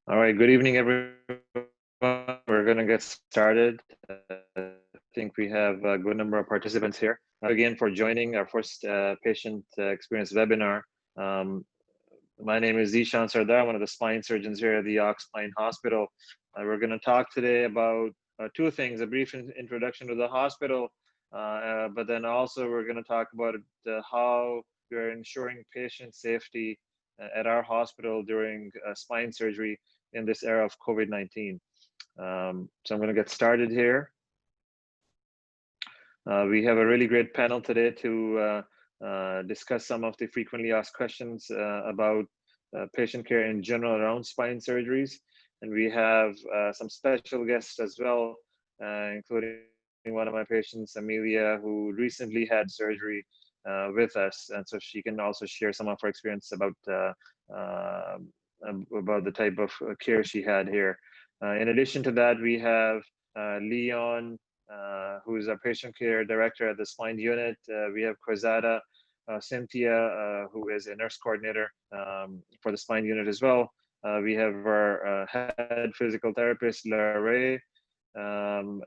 All right, good evening, everyone. We're going to get started. I think we have a good number of participants here. Again, for joining our first patient experience webinar. My name is Zishan Sardar, one of the spine surgeons here at the Och Spine Hospital. We're going to talk today about two things, a brief introduction to the hospital, but then also we're going to talk about how we're ensuring patient safety at our hospital during spine surgery in this era of COVID-19. So I'm going to get started here. We have a really great panel today to discuss some of the frequently asked questions about patient care in general around spine surgeries. And we have some special guests as well, including one of my patients, Amelia, who recently had surgery with us. And so she can also share some of her experience about the type of care she had here. In addition to that, we have Leon, who is our patient care director at the spine unit. We have Quezada, Cynthia, who is a nurse coordinator for the spine unit as well. We have our head physical therapist, Larray.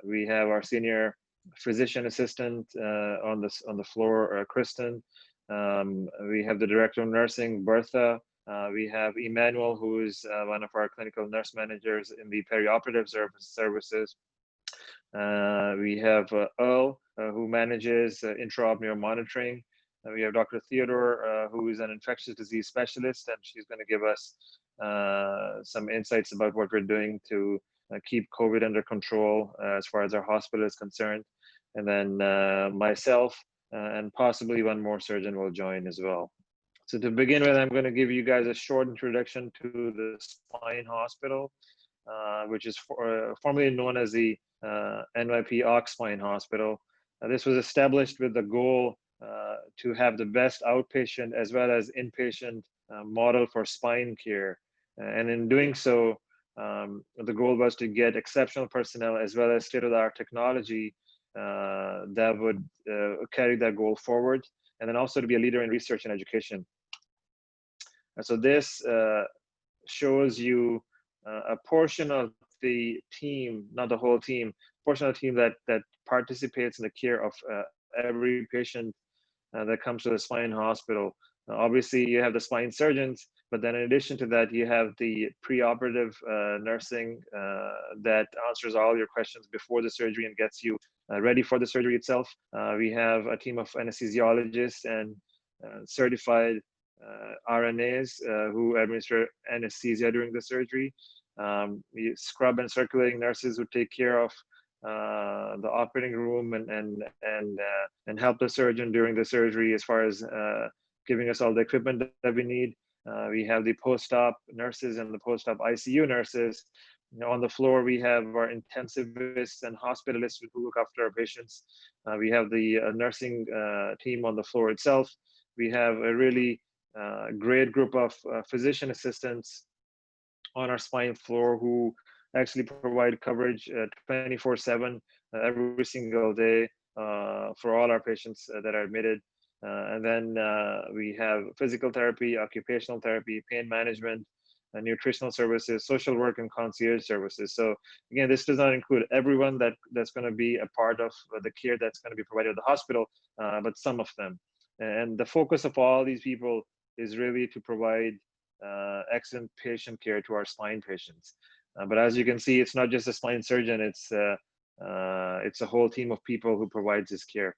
We have our senior physician assistant on the floor, Kristen. We have the director of nursing, Bertha. We have Emmanuel, who is one of our clinical nurse managers in the perioperative services. We have Earl, who manages intraoperative monitoring. We have Dr. Theodore, who is an infectious disease specialist, and she's going to give us some insights about what we're doing to keep COVID under control as far as our hospital is concerned. And then myself and possibly one more surgeon will join as well. So to begin with, I'm going to give you guys a short introduction to the Spine Hospital, which is formerly known as the NYP Och Spine Hospital. This was established with the goal to have the best outpatient as well as inpatient model for spine care. And in doing so, the goal was to get exceptional personnel as well as state-of-the-art technology that would carry that goal forward, and then also to be a leader in research and education. And so this shows you a portion of the team, not the whole team, portion of the team that participates in the care of every patient that comes to the spine hospital. Obviously, you have the spine surgeons, but then in addition to that, you have the preoperative nursing that answers all your questions before the surgery and gets you ready for the surgery itself. We have a team of anesthesiologists and certified RNAs who administer anesthesia during the surgery. Scrub and circulating nurses who take care of the operating room and help the surgeon during the surgery as far as giving us all the equipment that we need. We have the post-op nurses and the post-op ICU nurses. On the floor, we have our intensivists and hospitalists who look after our patients. We have the nursing team on the floor itself. We have a really great group of physician assistants on our spine floor who actually provide coverage 24/7 every single day for all our patients that are admitted. And then we have physical therapy, occupational therapy, pain management, nutritional services, social work, and concierge services. So again, this does not include everyone that's going to be a part of the care that's going to be provided at the hospital, but some of them. And the focus of all these people is really to provide excellent patient care to our spine patients. But as you can see, it's not just a spine surgeon, it's a whole team of people who provides this care.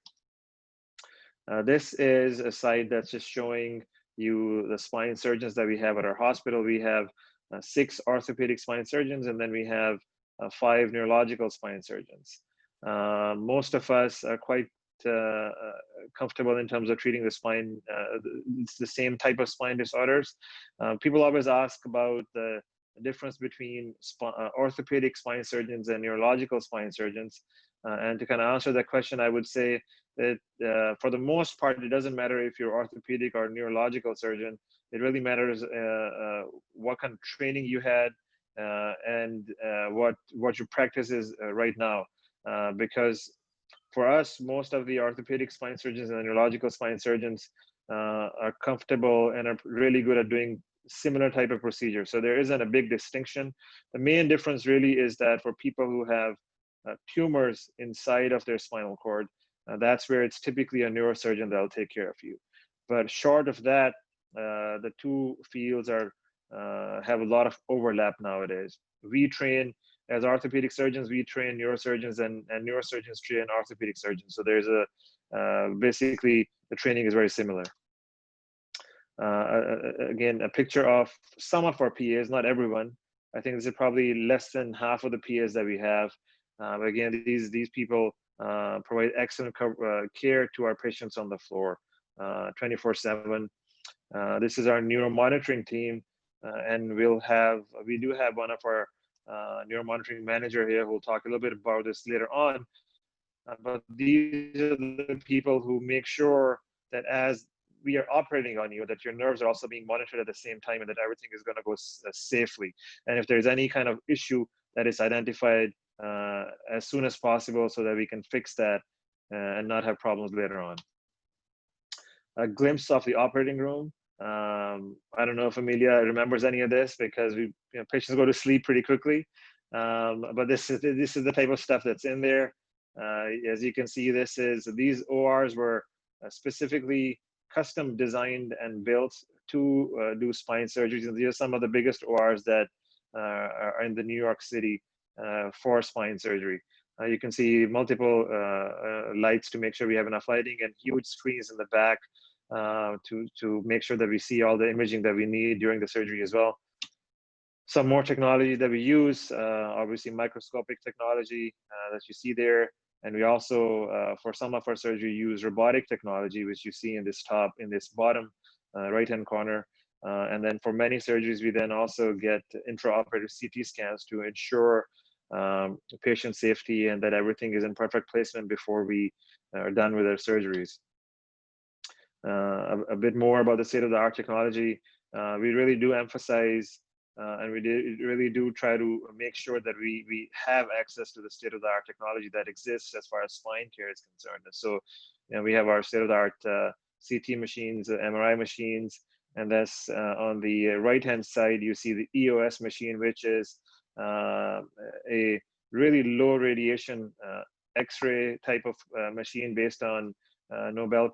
This is a slide that's just showing you the spine surgeons that we have at our hospital. We have 6 orthopedic spine surgeons, and then we have 5 neurological spine surgeons. Most of us are quite comfortable in terms of treating the spine. It's the same type of spine disorders. People always ask about the difference between orthopedic spine surgeons and neurological spine surgeons. And to kind of answer that question, I would say that for the most part, it doesn't matter if you're orthopedic or neurological surgeon. It really matters what kind of training you had and what your practice is right now. Because for us, most of the orthopedic spine surgeons and neurological spine surgeons are comfortable and are really good at doing similar type of procedure. So there isn't a big distinction. The main difference really is that for people who have tumors inside of their spinal cord, that's where it's typically a neurosurgeon that'll take care of you. But short of that, the two fields are have a lot of overlap nowadays. We train as orthopedic surgeons, we train neurosurgeons, and neurosurgeons train orthopedic surgeons. So there's basically the training is very similar. Again, a picture of some of our PAs, not everyone. I think this is probably less than half of the PAs that we have. But again, these people provide excellent care to our patients on the floor, 24/7. This is our neuro monitoring team, and we do have one of our neuro monitoring manager here who will talk a little bit about this later on. But these are the people who make sure that as we are operating on you, that your nerves are also being monitored at the same time, and that everything is going to go safely. And if there's any kind of issue, that is identified as soon as possible, so that we can fix that and not have problems later on. A glimpse of the operating room. I don't know if Amelia remembers any of this, because patients go to sleep pretty quickly. But this is the type of stuff that's in there. As you can see, these ORs were specifically custom designed and built to do spine surgeries. And these are some of the biggest ORs that are in the New York City for spine surgery. You can see multiple lights to make sure we have enough lighting, and huge screens in the back to make sure that we see all the imaging that we need during the surgery as well. Some more technology that we use, obviously microscopic technology that you see there. And we also, for some of our surgery, use robotic technology, which you see in this bottom right-hand corner. And then for many surgeries, we then also get intraoperative CT scans to ensure patient safety and that everything is in perfect placement before we are done with our surgeries. A bit more about the state-of-the-art technology. We really do emphasize and we really do try to make sure that we have access to the state-of-the-art technology that exists as far as spine care is concerned. And so, we have our state-of-the-art CT machines, MRI machines, and that's on the right-hand side, you see the EOS machine, which is a really low radiation X-ray type of machine based on Nobel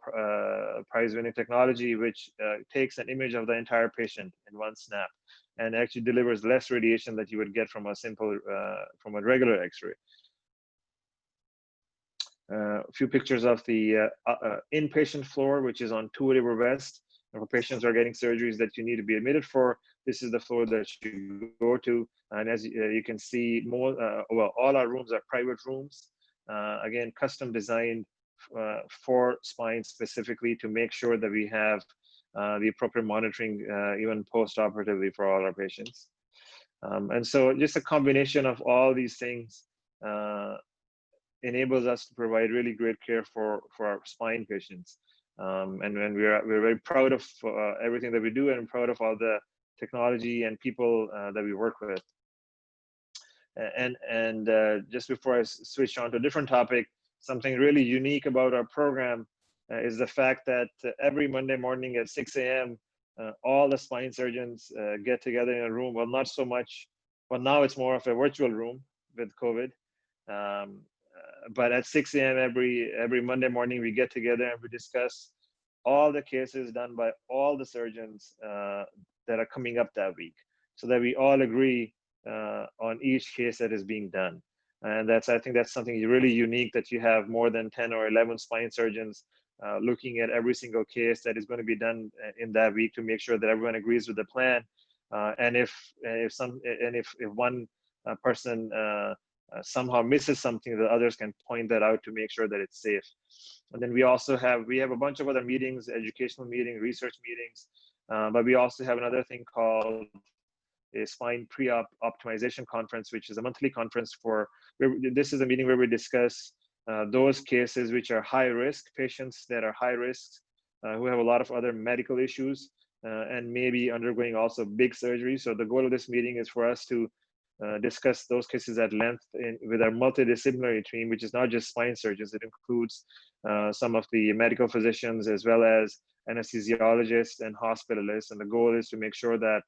Prize-winning technology, which takes an image of the entire patient in one snap and actually delivers less radiation that you would get from from a regular X-ray. A few pictures of the inpatient floor, which is on 2 River West. And for patients who are getting surgeries that you need to be admitted for, this is the floor that you go to. And as you can see, all our rooms are private rooms. Again, custom designed for spine specifically to make sure that we have the appropriate monitoring even post-operatively for all our patients. And so just a combination of all these things enables us to provide really great care for our spine patients. And we're very proud of everything that we do, and proud of all the technology and people that we work with. And just before I switch on to a different topic, something really unique about our program is the fact that every Monday morning at 6 a.m., all the spine surgeons get together in a room. Well, not so much. Well, now it's more of a virtual room with COVID. But at 6 a.m. every Monday morning, we get together and we discuss all the cases done by all the surgeons that are coming up that week, so that we all agree on each case that is being done. And I think that's something really unique, that you have more than 10 or 11 spine surgeons looking at every single case that is going to be done in that week to make sure that everyone agrees with the plan. And if one person somehow misses something, the others can point that out to make sure that it's safe. And then we have a bunch of other meetings, educational meetings, research meetings, but we also have another thing called a spine pre-op optimization conference, which is a monthly conference this is a meeting where we discuss those cases which are high risk, patients that are high risk, who have a lot of other medical issues and maybe undergoing also big surgery. So the goal of this meeting is for us to discuss those cases at length with our multidisciplinary team, which is not just spine surgeons. It includes some of the medical physicians as well as anesthesiologists and hospitalists. And the goal is to make sure that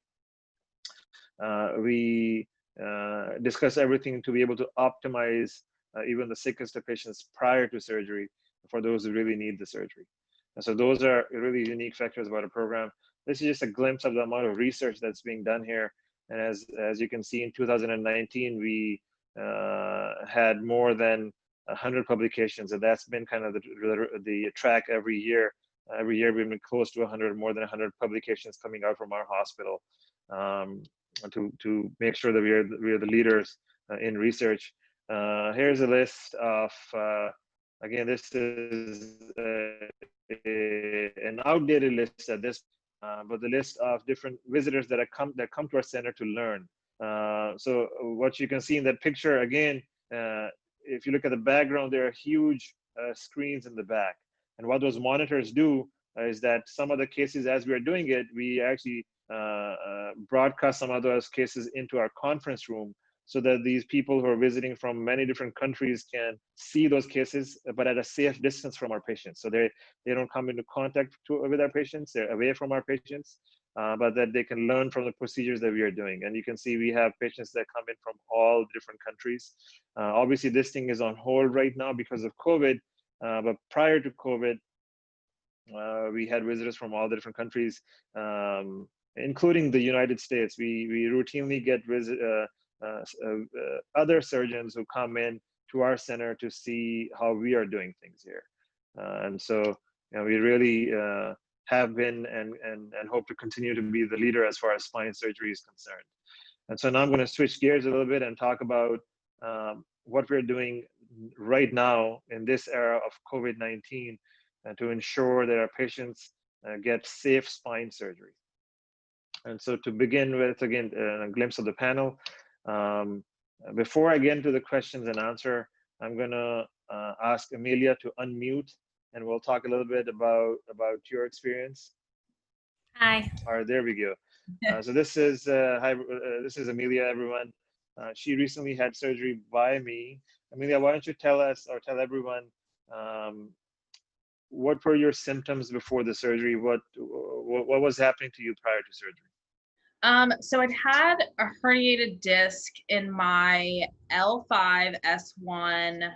we discuss everything to be able to optimize even the sickest of patients prior to surgery for those who really need the surgery. And so those are really unique factors about a program. This is just a glimpse of the amount of research that's being done here. And as you can see, in 2019, we had more than 100 publications, and that's been kind of the track every year. Every year we've been close to 100, more than 100 publications coming out from our hospital to make sure that we are the leaders in research. Here's a list of, again, this is an outdated list at this, but the list of different visitors that come to our center to learn. So what you can see in that picture, again, if you look at the background, there are huge screens in the back. And what those monitors do is that some of the cases, as we are doing it, we actually broadcast some of those cases into our conference room so that these people who are visiting from many different countries can see those cases, but at a safe distance from our patients. So they don't come into contact with our patients, they're away from our patients, but that they can learn from the procedures that we are doing. And you can see we have patients that come in from all different countries. Obviously, this thing is on hold right now because of COVID, but prior to COVID, we had visitors from all the different countries, including the United States. We routinely get other surgeons who come in to our center to see how we are doing things here. And so we really have been and hope to continue to be the leader as far as spine surgery is concerned. And so now I'm going to switch gears a little bit and talk about what we're doing right now in this era of COVID-19 to ensure that our patients get safe spine surgery. And so to begin with, again, a glimpse of the panel. Before I get into the questions and answer, I'm going to ask Amelia to unmute, and we'll talk a little bit about your experience. Hi. All right, there we go. So this is hi, this is Amelia, everyone. She recently had surgery by me. Amelia, why don't you tell us or tell everyone what were your symptoms before the surgery? What was happening to you prior to surgery? So I'd had a herniated disc in my L5 S1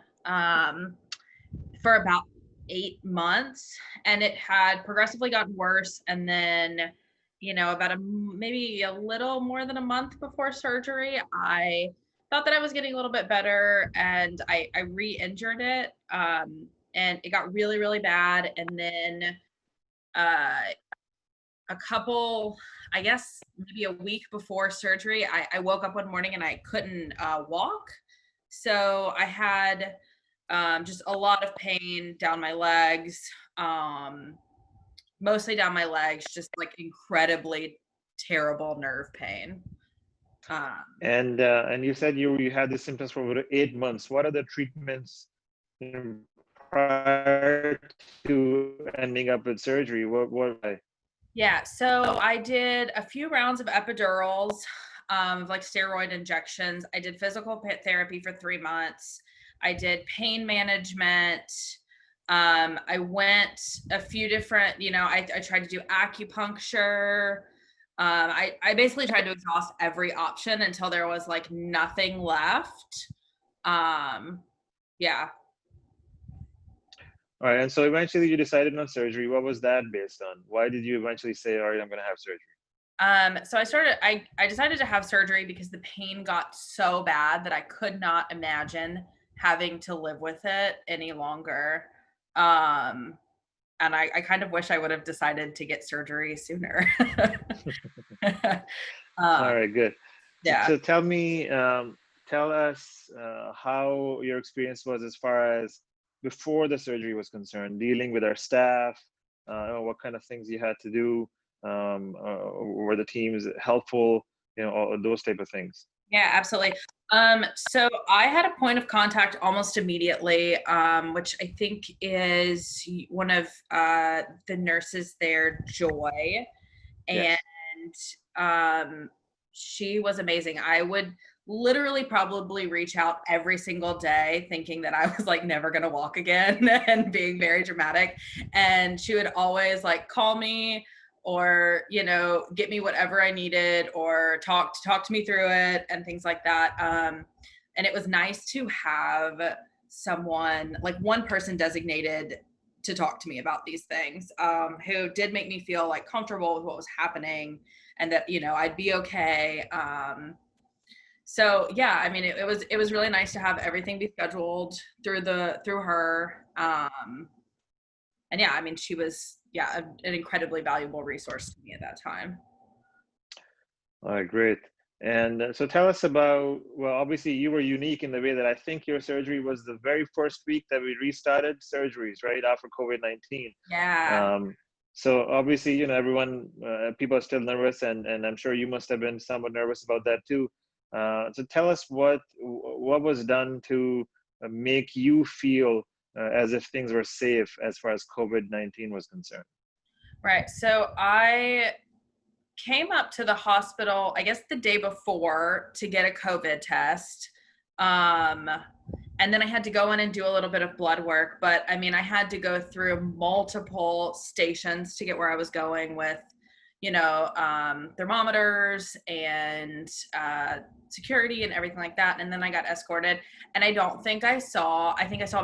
for about 8 months, and it had progressively gotten worse. And then, about maybe a little more than a month before surgery, I thought that I was getting a little bit better, and I re-injured it, and it got really, really bad. And then a couple, I guess maybe a week before surgery, I woke up one morning and I couldn't walk. So I had just a lot of pain down my legs, mostly down my legs, just like incredibly terrible nerve pain. And you said you had the symptoms for over 8 months. What are the treatments prior to ending up with surgery? What? Yeah, so I did a few rounds of epidurals, like steroid injections. I did physical therapy for 3 months. I did pain management. I went a few different, I tried to do acupuncture. I basically tried to exhaust every option until there was like nothing left. Yeah. All right, and so eventually you decided on surgery. What was that based on? Why did you eventually say, all right, I'm going to have surgery? So I decided to have surgery because the pain got so bad that I could not imagine having to live with it any longer. And I kind of wish I would have decided to get surgery sooner. All right, good. Yeah. So tell us how your experience was as far as before the surgery was concerned, dealing with our staff, what kind of things you had to do, were the teams helpful, all those type of things. Yeah, absolutely. So I had a point of contact almost immediately, which I think is one of the nurses there, Joy. And Yes. she was amazing. I would literally probably reach out every single day thinking that I was like never going to walk again and being very dramatic. And she would always like call me or, you know, get me whatever I needed or talk to me through it and things like that. And it was nice to have someone, like one person designated to talk to me about these things, who did make me feel like comfortable with what was happening and that, you know, I'd be okay. So yeah, I mean, it was really nice to have everything be scheduled through her. And yeah, I mean, she was, yeah, an incredibly valuable resource to me at that time. All right, great. And so tell us about, well, obviously you were unique in the way that I think your surgery was the very first week that we restarted surgeries, right, after COVID-19. Yeah. So obviously, you know, everyone, people are still nervous, and I'm sure you must have been somewhat nervous about that too. So tell us what was done to make you feel as if things were safe as far as COVID-19 was concerned. Right. So I came up to the hospital, I guess the day before to get a COVID test. And then I had to go in and do a little bit of blood work. But I mean, I had to go through multiple stations to get where I was going with, you know, thermometers and security and everything like that. And then I got escorted. And I think I saw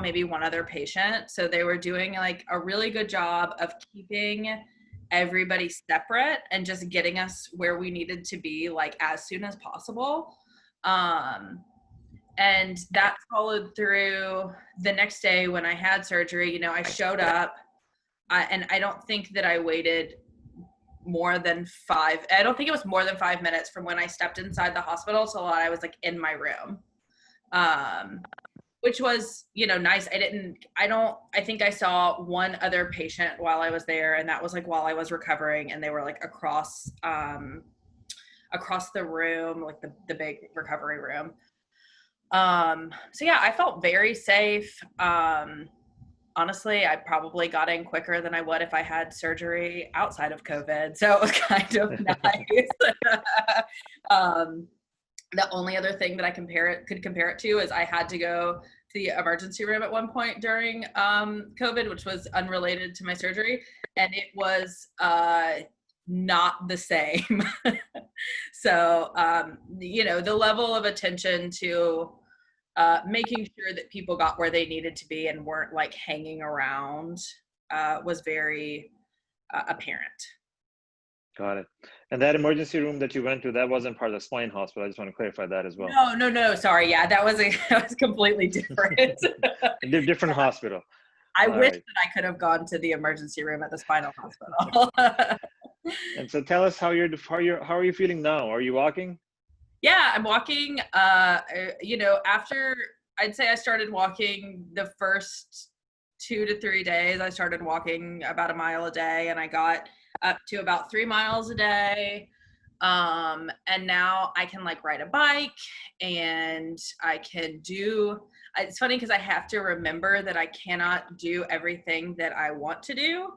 maybe one other patient. So they were doing like a really good job of keeping everybody separate and just getting us where we needed to be like as soon as possible. And that followed through the next day when I had surgery. You know, I showed up and I don't think that I waited more than I don't think it was more than 5 minutes from when I stepped inside the hospital till I was like in my room. Which was, you know, nice. I think I saw one other patient while I was there, and that was like while I was recovering, and they were like across the room, like the big recovery room. So yeah, I felt very safe. Honestly, I probably got in quicker than I would if I had surgery outside of COVID. So it was kind of nice. The only other thing that I could compare it to is I had to go to the emergency room at one point during COVID, which was unrelated to my surgery, and it was not the same. So, you know, the level of attention to making sure that people got where they needed to be and weren't like hanging around was very apparent. Got it. And that emergency room that you went to, that wasn't part of the spine hospital. I just want to clarify that as well. No. Sorry. Yeah, that was completely different. Different hospital. I wish that I could have gone to the emergency room at the spinal hospital. And so tell us how are you feeling now? Are you walking? Yeah, I'm walking. You know, after I'd say I started walking the first 2 to 3 days, I started walking about a mile a day, and I got up to about 3 miles a day. And now I can like ride a bike, and I can do, it's funny because I have to remember that I cannot do everything that I want to do,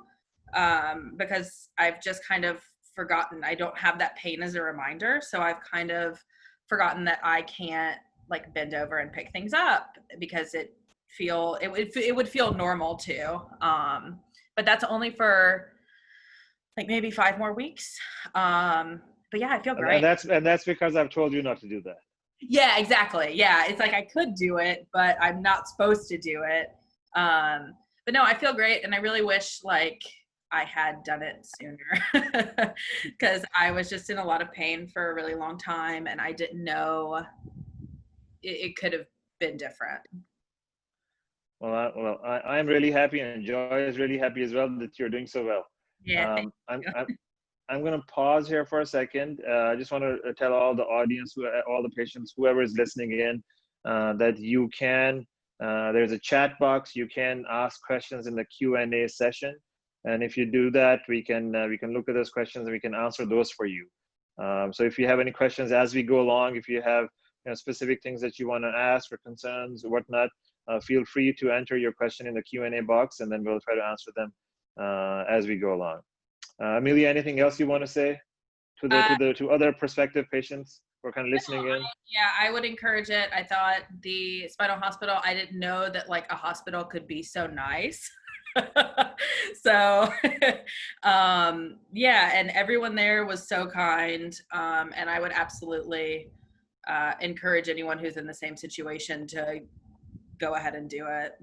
because I've just kind of forgotten. I don't have that pain as a reminder. So I've kind of forgotten that I can't like bend over and pick things up because it would feel normal too. But that's only for like maybe 5 more weeks. But yeah, I feel great. And that's because I've told you not to do that. Yeah, exactly. Yeah, it's like I could do it, but I'm not supposed to do it. But no, I feel great, and I really wish like I had done it sooner because I was just in a lot of pain for a really long time, and I didn't know it could have been different. Well, I'm really happy, and Joy is really happy as well that you're doing so well. Yeah. I'm going to pause here for a second. I just want to tell all the audience, all the patients, whoever is listening in, that you can, there's a chat box. You can ask questions in the Q&A session. And if you do that, we can look at those questions and we can answer those for you. So if you have any questions as we go along, if you have specific things that you want to ask or concerns or whatnot, feel free to enter your question in the Q&A box, and then we'll try to answer them as we go along. Amelia, anything else you want to say? to other prospective patients who are kind of listening in? Yeah, I would encourage it. I thought the Spinal Hospital, I didn't know that like a hospital could be so nice. So, yeah, and everyone there was so kind. And I would absolutely encourage anyone who's in the same situation to go ahead and do it.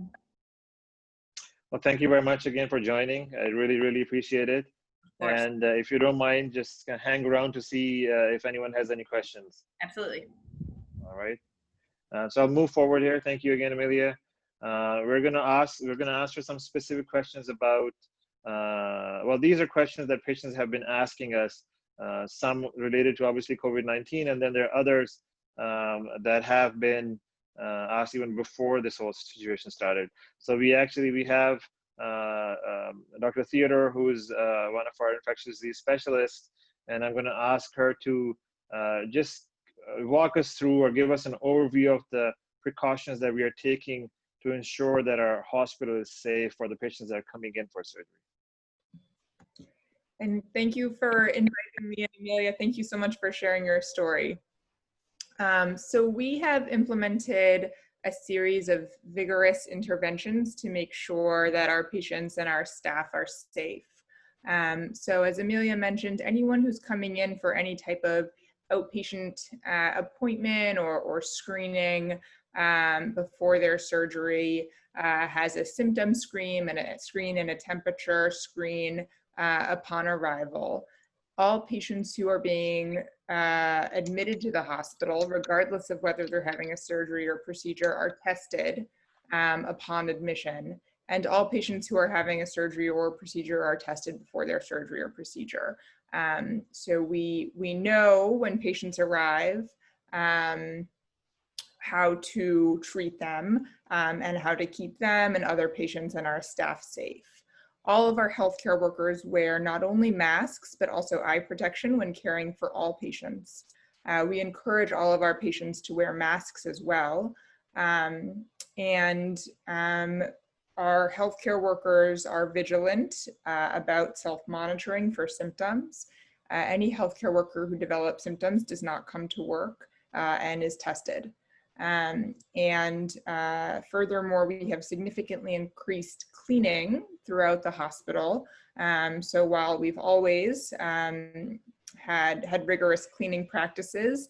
Well, thank you very much again for joining. I really, really appreciate it. And if you don't mind, just hang around to see if anyone has any questions. Absolutely. All right. So I'll move forward here. Thank you again, Amelia. We're gonna ask for some specific questions about. Well, these are questions that patients have been asking us. Some related to obviously COVID-19, and then there are others that have been asked even before this whole situation started. So we have Dr. Theodore, who is one of our infectious disease specialists, and I'm going to ask her to just walk us through or give us an overview of the precautions that we are taking to ensure that our hospital is safe for the patients that are coming in for surgery. And thank you for inviting me, and Amelia, thank you so much for sharing your story. So we have implemented a series of vigorous interventions to make sure that our patients and our staff are safe. So as Amelia mentioned, anyone who's coming in for any type of outpatient appointment or screening before their surgery has a symptom screen and a temperature screen upon arrival. All patients who are being admitted to the hospital, regardless of whether they're having a surgery or procedure, are tested upon admission. And all patients who are having a surgery or procedure are tested before their surgery or procedure. So we know when patients arrive how to treat them and how to keep them and other patients and our staff safe. All of our healthcare workers wear not only masks, but also eye protection when caring for all patients. We encourage all of our patients to wear masks as well. Our healthcare workers are vigilant about self-monitoring for symptoms. Any healthcare worker who develops symptoms does not come to work and is tested. Furthermore, we have significantly increased cleaning throughout the hospital. So while we've always had rigorous cleaning practices,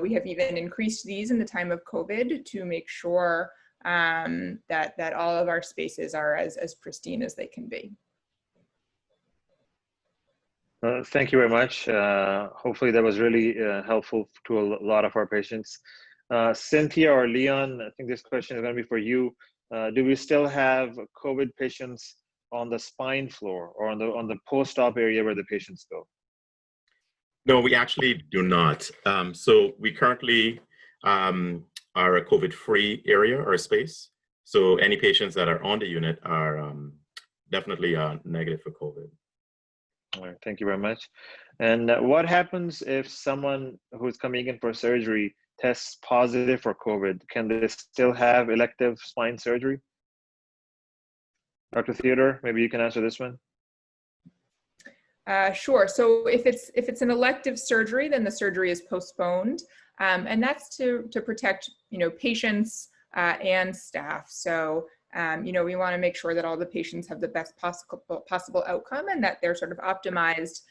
we have even increased these in the time of COVID to make sure that all of our spaces are as pristine as they can be. Thank you very much. Hopefully that was really helpful to a lot of our patients. Cynthia or Leon, I think this question is going to be for you. Do we still have COVID patients on the spine floor or on the post-op area where the patients go? No, we actually do not. So we currently are a COVID-free area or space. So any patients that are on the unit are definitely negative for COVID. All right, thank you very much. And what happens if someone who's coming in for surgery tests positive for COVID? Can they still have elective spine surgery? Dr. Theodore, maybe you can answer this one. Sure. So if it's an elective surgery, then the surgery is postponed, and that's to protect patients and staff. So we want to make sure that all the patients have the best possible outcome and that they're sort of optimized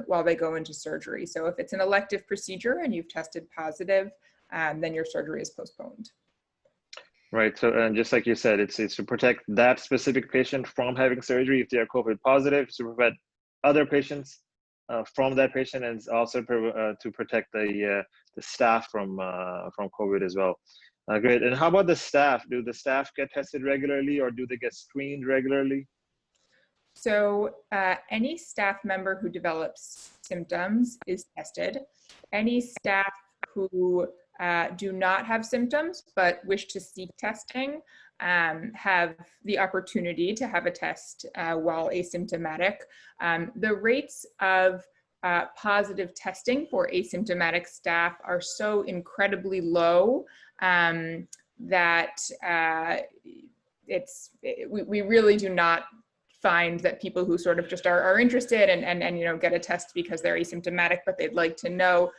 while they go into surgery. So if it's an elective procedure and you've tested positive, then your surgery is postponed. Right. So, and just like you said, it's to protect that specific patient from having surgery if they are COVID positive, to prevent other patients from that patient, and also to protect the staff from COVID as well. Great. And how about the staff? Do the staff get tested regularly, or do they get screened regularly? So any staff member who develops symptoms is tested. Any staff who do not have symptoms but wish to seek testing have the opportunity to have a test while asymptomatic. The rates of positive testing for asymptomatic staff are so incredibly low that we really do not find that people who sort of just are interested and get a test because they're asymptomatic, but they'd like to know,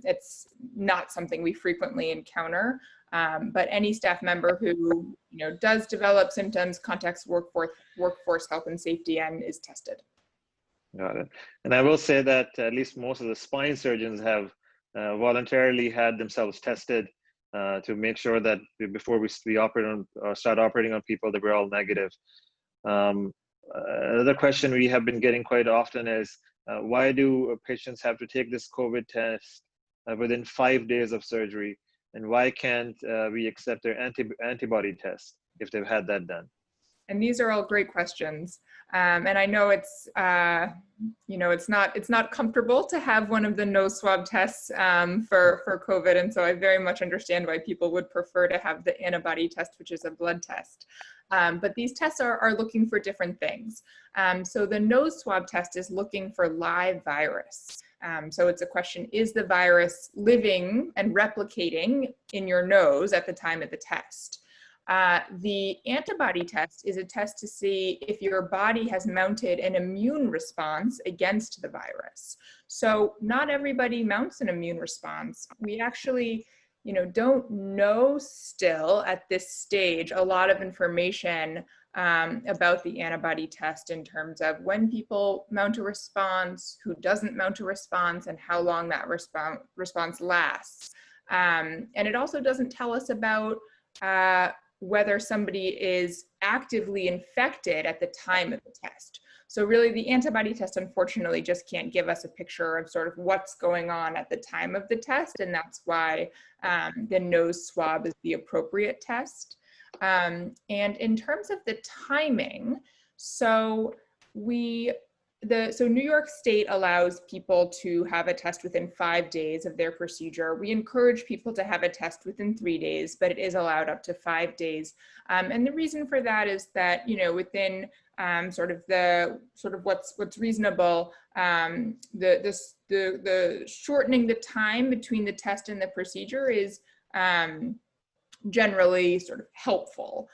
it's not something we frequently encounter. But any staff member who does develop symptoms contacts workforce health and safety and is tested. Got it. And I will say that at least most of the spine surgeons have voluntarily had themselves tested to make sure that before we operate on or start operating on people, that we're all negative. Another question we have been getting quite often is why do patients have to take this COVID test within 5 days of surgery, and why can't we accept their antibody test if they've had that done? And these are all great questions. And I know it's not comfortable to have one of the nose swab tests for COVID. And so I very much understand why people would prefer to have the antibody test, which is a blood test. But these tests are looking for different things. So the nose swab test is looking for live virus. So it's a question, is the virus living and replicating in your nose at the time of the test? The antibody test is a test to see if your body has mounted an immune response against the virus. So not everybody mounts an immune response. We actually, don't know still at this stage a lot of information about the antibody test in terms of when people mount a response, who doesn't mount a response, and how long that response lasts. And it also doesn't tell us about whether somebody is actively infected at the time of the test. So really the antibody test, unfortunately, just can't give us a picture of sort of what's going on at the time of the test. And that's why the nose swab is the appropriate test. And in terms of the timing, so New York State allows people to have a test within 5 days of their procedure. We encourage people to have a test within 3 days, but it is allowed up to 5 days. And the reason for that is that, within what's reasonable, the shortening the time between the test and the procedure is generally sort of helpful.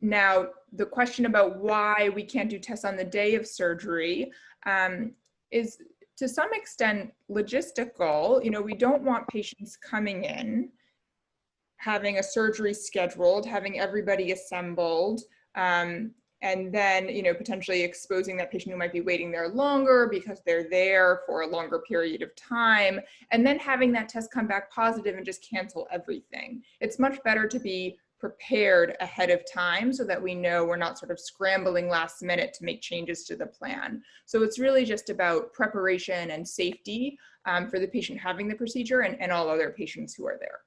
Now, the question about why we can't do tests on the day of surgery is to some extent logistical. We don't want patients coming in, having a surgery scheduled, having everybody assembled, and then, potentially exposing that patient who might be waiting there longer because they're there for a longer period of time, and then having that test come back positive and just cancel everything. It's much better to be prepared ahead of time so that we know we're not sort of scrambling last minute to make changes to the plan. So it's really just about preparation and safety for the patient having the procedure and all other patients who are there.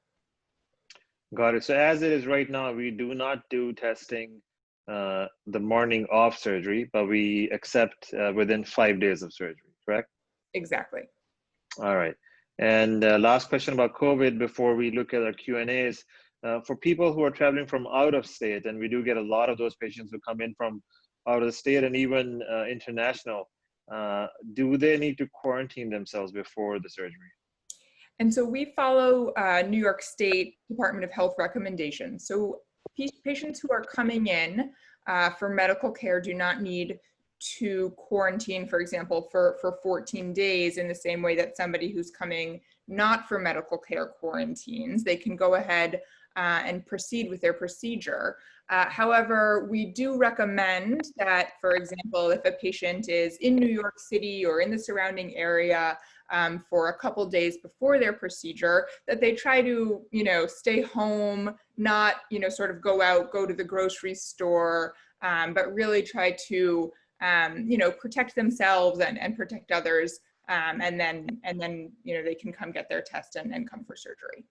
Got it. So as it is right now, we do not do testing the morning of surgery, but we accept within 5 days of surgery, correct? Exactly. All right. And last question about COVID before we look at our Q&As. For people who are traveling from out of state, and we do get a lot of those patients who come in from out of the state and even international, do they need to quarantine themselves before the surgery? And so we follow New York State Department of Health recommendations. So patients who are coming in for medical care do not need to quarantine, for example, for 14 days in the same way that somebody who's coming not for medical care quarantines. They can go ahead and proceed with their procedure. However, we do recommend that, for example, if a patient is in New York City or in the surrounding area for a couple days before their procedure, that they try to, stay home, not, sort of go out, go to the grocery store, but really try to, protect themselves and protect others. And then, they can come get their test and come for surgery.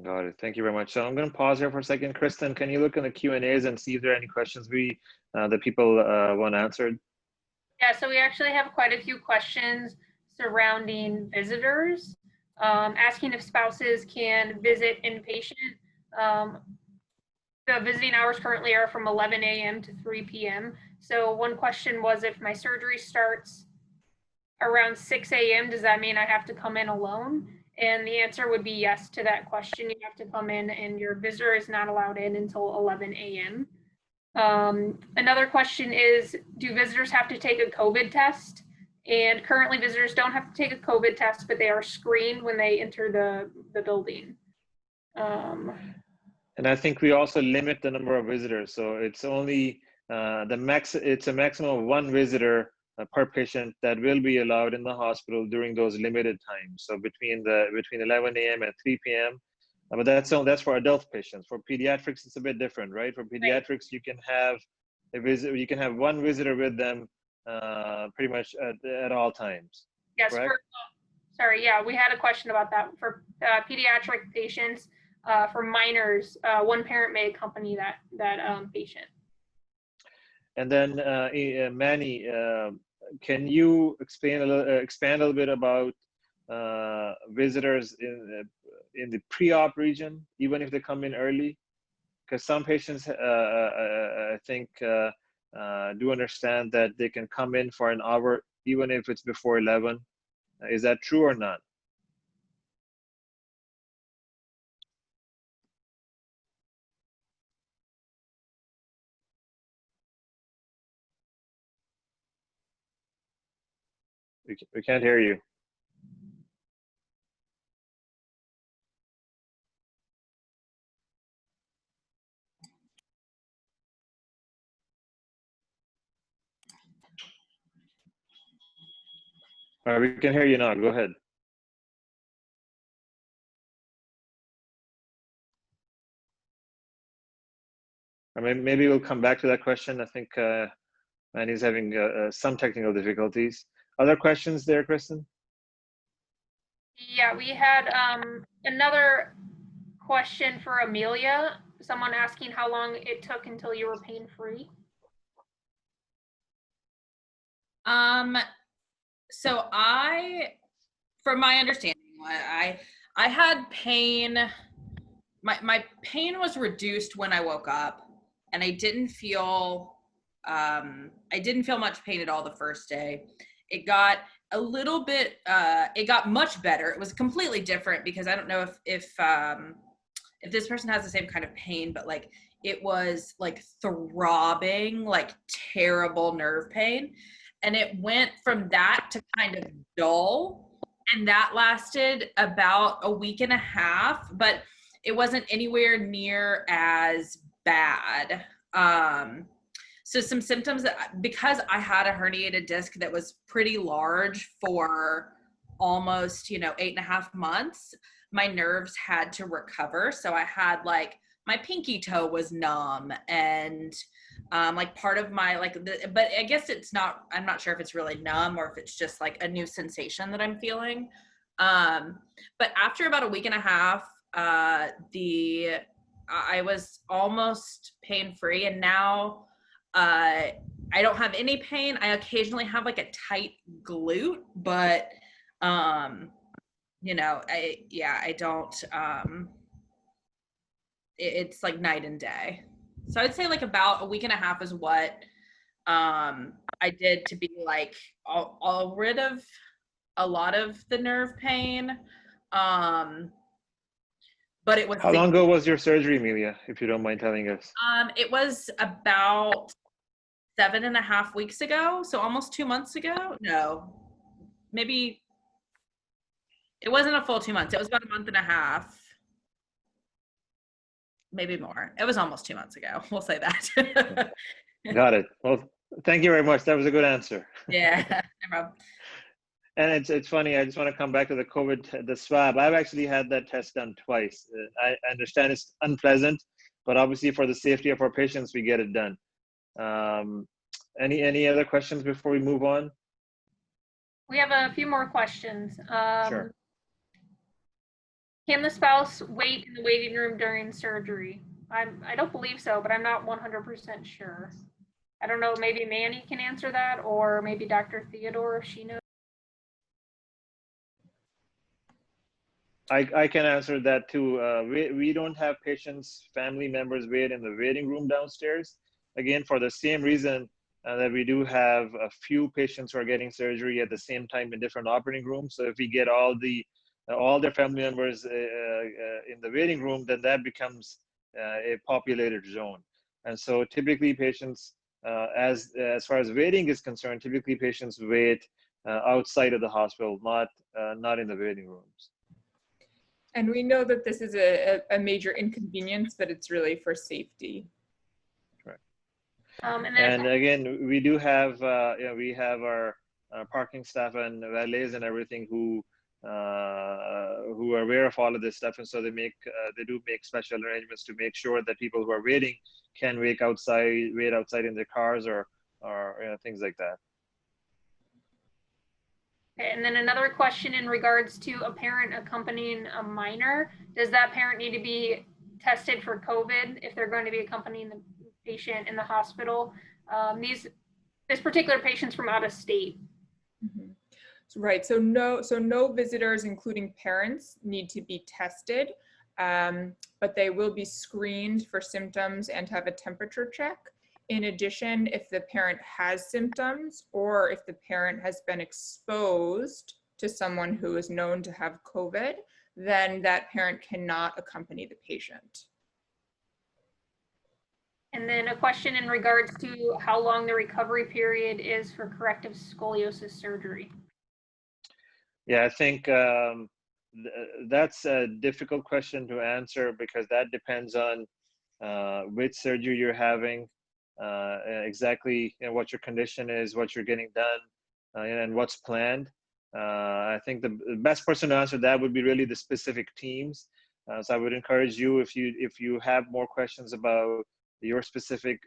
Got it. Thank you very much. So I'm going to pause here for a second. Kristen, can you look in the Q&As and see if there are any questions that people want answered? Yeah, so we actually have quite a few questions surrounding visitors, asking if spouses can visit inpatient. The visiting hours currently are from 11 a.m. to 3 p.m. So one question was, if my surgery starts around 6 a.m., does that mean I have to come in alone? And the answer would be yes to that question. You have to come in, and your visitor is not allowed in until 11 a.m. Another question is, do visitors have to take a COVID test? And currently visitors don't have to take a COVID test, but they are screened when they enter the building. And I think we also limit the number of visitors. So it's only it's a maximum of 1 visitor per patient that will be allowed in the hospital during those limited times. So between 11 a.m. and 3 p.m. But that's for adult patients. For pediatrics, it's a bit different, right? For pediatrics, you can have you can have 1 visitor with them pretty much at all times. Yes. Sorry. Yeah, we had a question about that. For pediatric patients, for minors, 1 parent may accompany that patient. And then Manny, can you expand a little bit about visitors in the pre-op region, even if they come in early? Because some patients, I think, do understand that they can come in for an hour, even if it's before 11. Is that true or not? We can't hear you. All right, we can hear you now. Go ahead. I mean, maybe we'll come back to that question. I think Manny's having some technical difficulties. Other questions there, Kristen? Yeah, we had another question for Amelia. Someone asking how long it took until you were pain-free. So from my understanding, I had pain. My pain was reduced when I woke up, and I didn't feel much pain at all the first day. It got a little bit, it got much better. It was completely different because I don't know if this person has the same kind of pain, but like it was like throbbing, like terrible nerve pain. And it went from that to kind of dull, and that lasted about a week and a half, but it wasn't anywhere near as bad. So some symptoms because I had a herniated disc that was pretty large for almost, 8.5 months, my nerves had to recover. So I had like my pinky toe was numb, and like part of my but I guess I'm not sure if it's really numb or if it's just like a new sensation that I'm feeling. But after about a week and a half, I was almost pain-free, and now I don't have any pain. I occasionally have like a tight glute, but I don't, it's like night and day. So I'd say like about a week and a half is what I did to be like all rid of a lot of the nerve pain. But it was— How long ago was your surgery, Amelia, if you don't mind telling us? It was about 7.5 weeks ago, so almost 2 months ago. No, maybe it wasn't a full 2 months. It was about 1.5 months, maybe more. It was almost 2 months ago. We'll say that. Got it. Well, thank you very much. That was a good answer. Yeah, no problem. And it's funny, I just want to come back to the swab. I've actually had that test done twice. I understand it's unpleasant, but obviously for the safety of our patients, we get it done. Any other questions before we move on? We have a few more questions. Sure. Can the spouse wait in the waiting room during surgery? I don't believe so, but I'm not 100% sure. I don't know, maybe Manny can answer that, or maybe Dr. Theodore if she knows. I can answer that too. We don't have patients, family members wait in the waiting room downstairs. Again, for the same reason that we do have a few patients who are getting surgery at the same time in different operating rooms. So if we get all their family members in the waiting room, then that becomes a populated zone. And so typically patients, as far as waiting is concerned, typically patients wait outside of the hospital, not in the waiting rooms. And we know that this is a major inconvenience, but it's really for safety. Correct. And again, we do have, we have our parking staff and valets and everything who are aware of all of this stuff, and so they do make special arrangements to make sure that people who are waiting can wait outside in their cars or things like that. Okay, and then another question in regards to a parent accompanying a minor. Does that parent need to be tested for COVID if they're going to be accompanying the patient in the hospital? This particular patient's from out of state. Mm-hmm. Right, so no visitors, including parents, need to be tested, but they will be screened for symptoms and have a temperature check. In addition, if the parent has symptoms or if the parent has been exposed to someone who is known to have COVID, then that parent cannot accompany the patient. And then a question in regards to how long the recovery period is for corrective scoliosis surgery. Yeah, I think that's a difficult question to answer because that depends on which surgery you're having, exactly what your condition is, what you're getting done, and what's planned. I think the best person to answer that would be really the specific teams. So I would encourage you, if you have more questions about your specific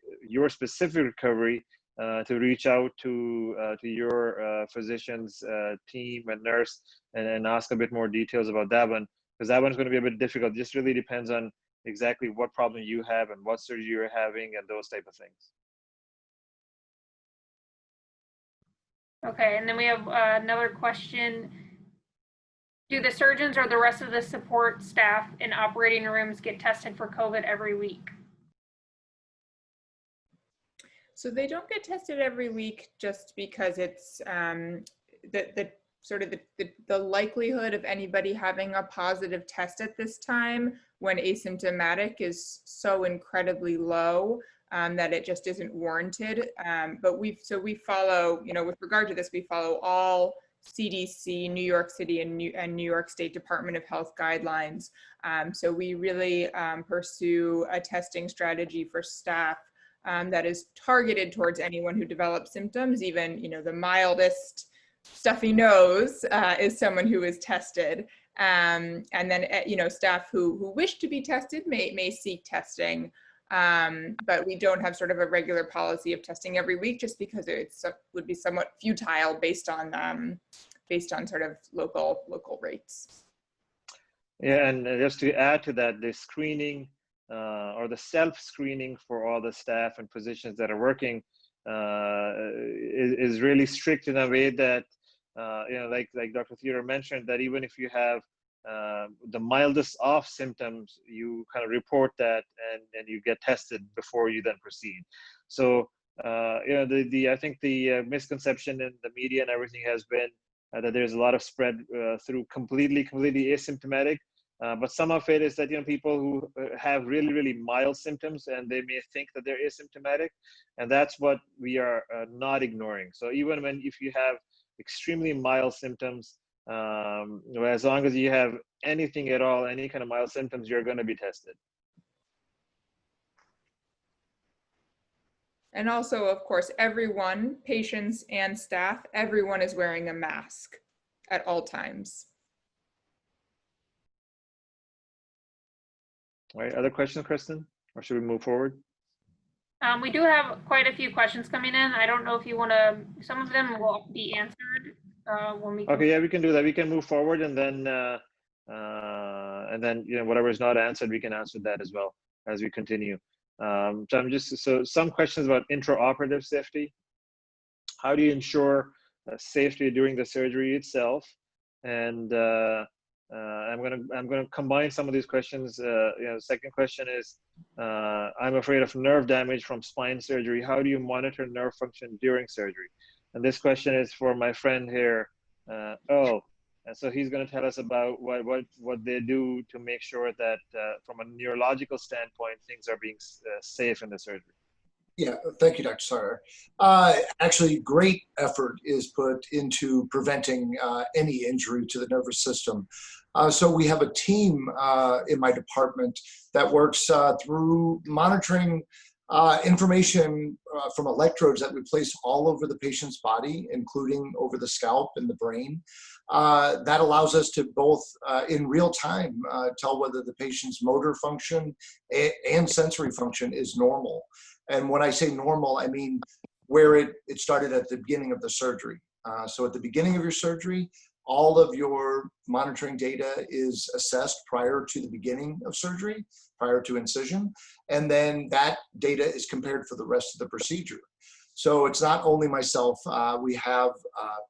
recovery, to reach out to your physician's team and nurse and ask a bit more details about that one, because that one's going to be a bit difficult. It just really depends on exactly what problem you have and what surgery you're having and those type of things. Okay, and then we have another question. Do the surgeons or the rest of the support staff in operating rooms get tested for COVID every week? So they don't get tested every week just because it's the likelihood of anybody having a positive test at this time when asymptomatic is so incredibly low that it just isn't warranted. But we follow, with regard to this, we follow all CDC, New York City and New York State Department of Health guidelines. So we really pursue a testing strategy for staff that is targeted towards anyone who develops symptoms. Even, the mildest stuffy nose is someone who is tested. And then, staff who wish to be tested may seek testing. But we don't have sort of a regular policy of testing every week, just because it would be somewhat futile based on sort of local rates. Yeah, and just to add to that, the screening or the self-screening for all the staff and physicians that are working is really strict in a way that, like Dr. Theodore mentioned, that even if you have the mildest of symptoms, you kind of report that and you get tested before you then proceed. So, I think the misconception in the media and everything has been that there's a lot of spread through completely asymptomatic. But some of it is that, people who have really, really mild symptoms and they may think that they're asymptomatic, and that's what we are not ignoring. So even if you have extremely mild symptoms, as long as you have anything at all, any kind of mild symptoms, you're going to be tested. And also, of course, everyone, patients and staff, everyone is wearing a mask at all times. All right, other questions, Kristen? Or should we move forward? We do have quite a few questions coming in. I don't know if you want to, some of them will be answered when we. Okay, yeah, we can do that. We can move forward and then whatever is not answered, we can answer that as well as we continue. So some questions about intraoperative safety. How do you ensure safety during the surgery itself? And I'm gonna combine some of these questions. Second question is, I'm afraid of nerve damage from spine surgery. How do you monitor nerve function during surgery? And this question is for my friend here, Earl. And so he's going to tell us about what they do to make sure that from a neurological standpoint, things are being safe in the surgery. Yeah, thank you, Dr. Sawyer. Actually, great effort is put into preventing any injury to the nervous system. So we have a team in my department that works through monitoring information from electrodes that we place all over the patient's body, including over the scalp and the brain. That allows us to both, in real time, tell whether the patient's motor function and sensory function is normal. And when I say normal, I mean where it started at the beginning of the surgery. So at the beginning of your surgery, all of your monitoring data is assessed prior to the beginning of surgery, prior to incision, and then that data is compared for the rest of the procedure. So it's not only myself, we have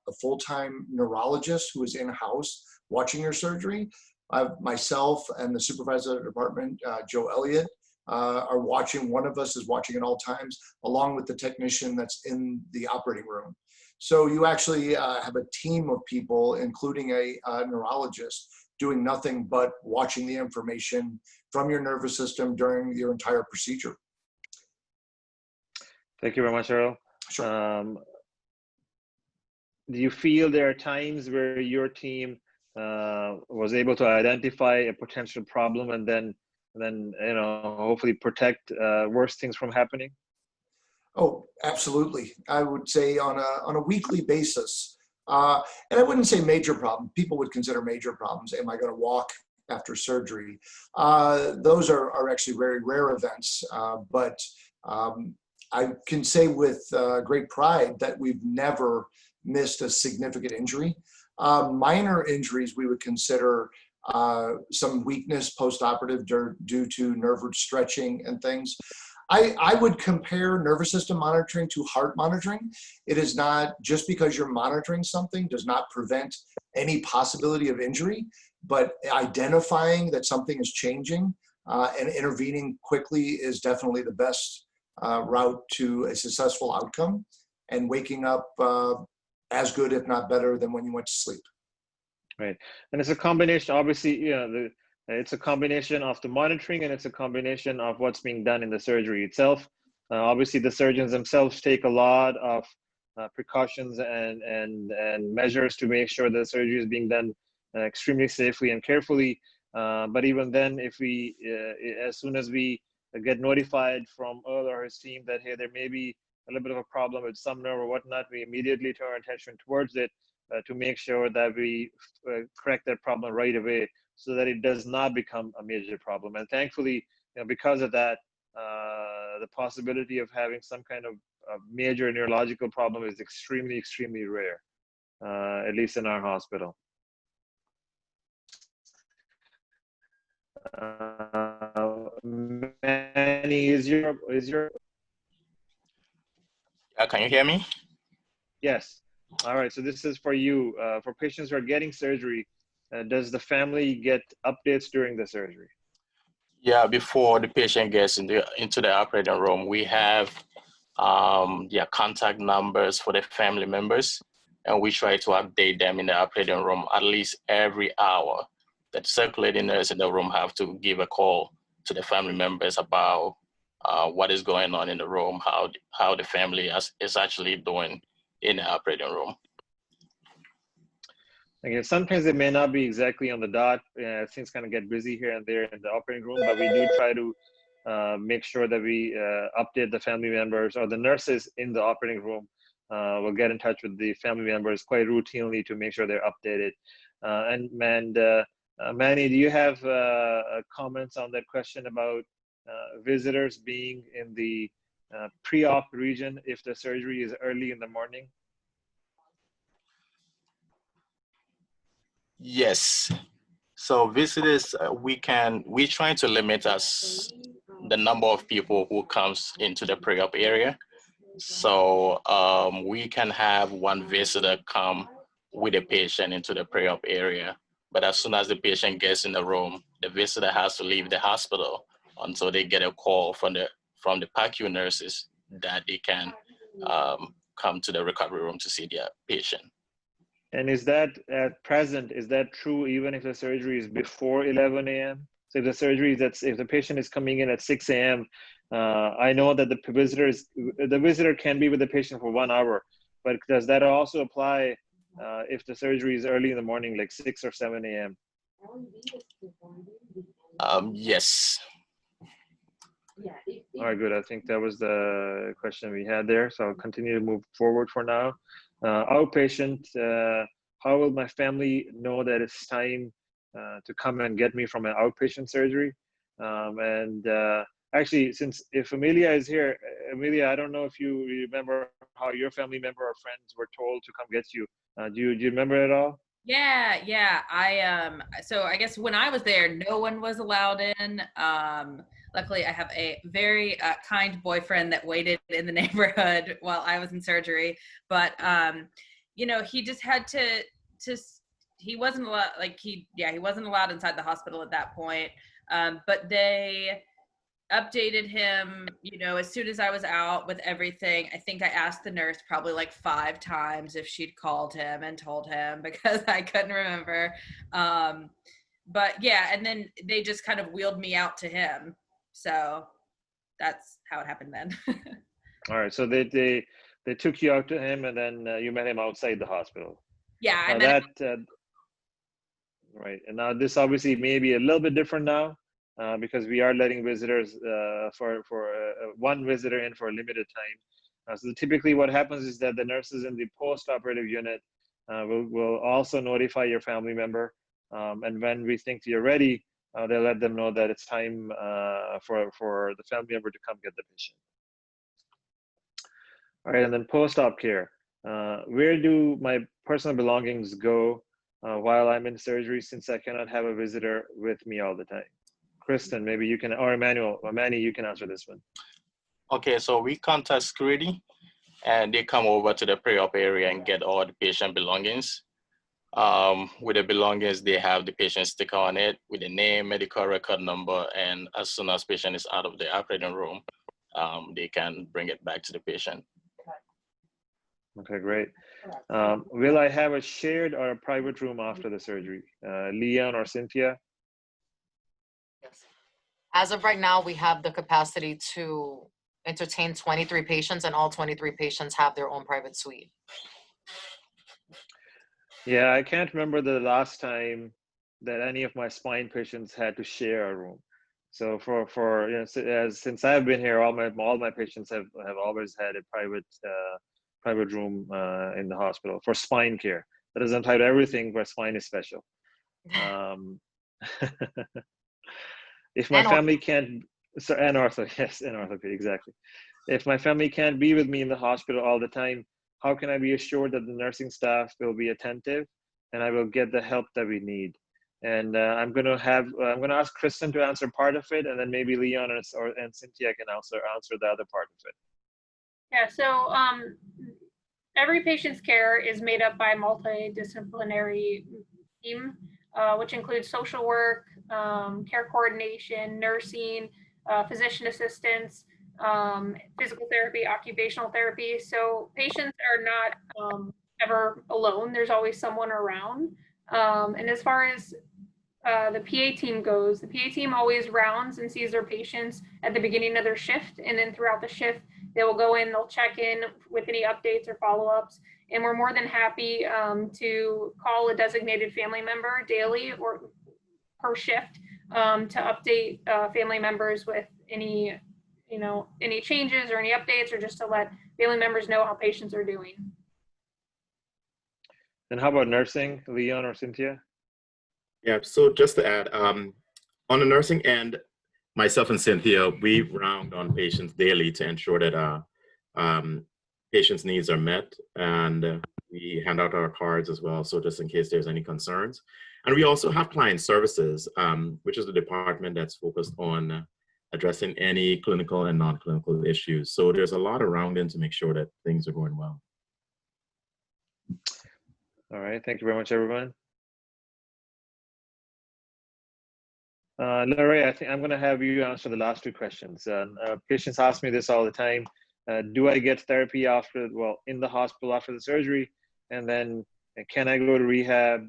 a full-time neurologist who is in-house watching your surgery. Myself and the supervisor of the department, Joe Elliott, are watching. One of us is watching at all times, along with the technician that's in the operating room. So you actually have a team of people, including a neurologist, doing nothing but watching the information from your nervous system during your entire procedure. Thank you very much, Earl. Sure. Do you feel there are times where your team was able to identify a potential problem and then hopefully protect worse things from happening? Oh, absolutely. I would say on a weekly basis, and I wouldn't say major problem. People would consider major problems. Am I going to walk after surgery? Those are actually very rare events, but I can say with great pride that we've never missed a significant injury. Minor injuries we would consider some weakness post-operative due to nerve root stretching and things. I would compare nervous system monitoring to heart monitoring. It is not just because you're monitoring something does not prevent any possibility of injury, but identifying that something is changing and intervening quickly is definitely the best route to a successful outcome and waking up as good, if not better, than when you went to sleep. Right, and it's a combination. Obviously, it's a combination of the monitoring and it's a combination of what's being done in the surgery itself. Obviously, the surgeons themselves take a lot of precautions and measures to make sure the surgery is being done extremely safely and carefully. But even then, if we, as soon as we get notified from Earl or his team that, hey, there may be a little bit of a problem with some nerve or whatnot, we immediately turn our attention towards it to make sure that we correct that problem right away so that it does not become a major problem. And thankfully, because of that, the possibility of having some kind of major neurological problem is extremely, extremely rare, at least in our hospital. Manny, is your can you hear me? Yes. All right. So this is for you. For patients who are getting surgery, does the family get updates during the surgery? Yeah, before the patient gets into the operating room, we have their contact numbers for the family members, and we try to update them in the operating room at least every hour. The circulating nurse in the room have to give a call to the family members about what is going on in the room, how the family is actually doing in the operating room. Again, sometimes it may not be exactly on the dot. Things kind of get busy here and there in the operating room, but we do try to make sure that we update the family members, or the nurses in the operating room will get in touch with the family members quite routinely to make sure they're updated. Manny, do you have comments on that question about visitors being in the pre-op region if the surgery is early in the morning? Yes. So visitors, we're trying to limit the number of people who comes into the pre-op area. So we can have one visitor come with a patient into the pre-op area. But as soon as the patient gets in the room, the visitor has to leave the hospital until they get a call from the PACU nurses that they can come to the recovery room to see their patient. And is that at present, is that true even if the surgery is before 11 a.m.? So if the surgery if the patient is coming in at 6 a.m., I know that the visitor can be with the patient for 1 hour, but does that also apply if the surgery is early in the morning, like 6 or 7 a.m.? Yes. All right, good. I think that was the question we had there. So I'll continue to move forward for now. Outpatient, how will my family know that it's time to come and get me from an outpatient surgery? Actually, if Amelia is here, Amelia, I don't know if you remember how your family member or friends were told to come get you. Do you remember it all? Yeah. So I guess when I was there, no one was allowed in. Luckily, I have a very kind boyfriend that waited in the neighborhood while I was in surgery. But he just had to. He wasn't allowed. He wasn't allowed inside the hospital at that point. But they updated him, as soon as I was out with everything. I think I asked the nurse probably like 5 times if she'd called him and told him because I couldn't remember. But yeah, and then they just kind of wheeled me out to him. So that's how it happened then. All right. So they took you out to him, and then you met him outside the hospital. Yeah, I now met him. Right. And now this obviously may be a little bit different now. Because we are letting visitors for one visitor in for a limited time. So typically what happens is that the nurses in the post-operative unit will also notify your family member. And when we think you're ready, they'll let them know that it's time for the family member to come get the patient. All right, and then post-op care. Where do my personal belongings go while I'm in surgery, since I cannot have a visitor with me all the time? Kristen, maybe you can, or Emmanuel, or Manny, you can answer this one. Okay, so we contact security and they come over to the pre-op area and get all the patient belongings. With the belongings, they have the patient sticker on it with the name, medical record number, and as soon as patient is out of the operating room, they can bring it back to the patient. Okay, great. Will I have a shared or a private room after the surgery? Leon or Cynthia? Yes. As of right now, we have the capacity to entertain 23 patients, and all 23 patients have their own private suite. Yeah, I can't remember the last time that any of my spine patients had to share a room. So since I've been here, all my patients have always had a private room in the hospital for spine care. That doesn't tie to everything, but spine is special. If my family can't, and ortho, yes, and orthopedic, exactly. If my family can't be with me in the hospital all the time, how can I be assured that the nursing staff will be attentive and I will get the help that we need? And I'm going to ask Kristen to answer part of it, and then maybe Leon and Cynthia can answer the other part of it. Yeah, so every patient's care is made up by a multidisciplinary team, which includes social work, care coordination, nursing, physician assistants, physical therapy, occupational therapy. So patients are not ever alone. There's always someone around. And as far as the PA team goes, the PA team always rounds and sees their patients at the beginning of their shift, and then throughout the shift, they will go in, they'll check in with any updates or follow-ups, and we're more than happy to call a designated family member daily or per shift to update family members with any changes or any updates, or just to let family members know how patients are doing. And how about nursing, Leon or Cynthia? Yeah, so just to add, on the nursing end, myself and Cynthia, we round on patients daily to ensure that patients' needs are met, and we hand out our cards as well, so just in case there's any concerns. And we also have client services, which is the department that's focused on addressing any clinical and non-clinical issues. So there's a lot around in to make sure that things are going well. All right, thank you very much, everyone. Larry, I think I'm going to have you answer the last 2 questions. Patients ask me this all the time. Do I get therapy in the hospital after the surgery? And then And can I go to rehab?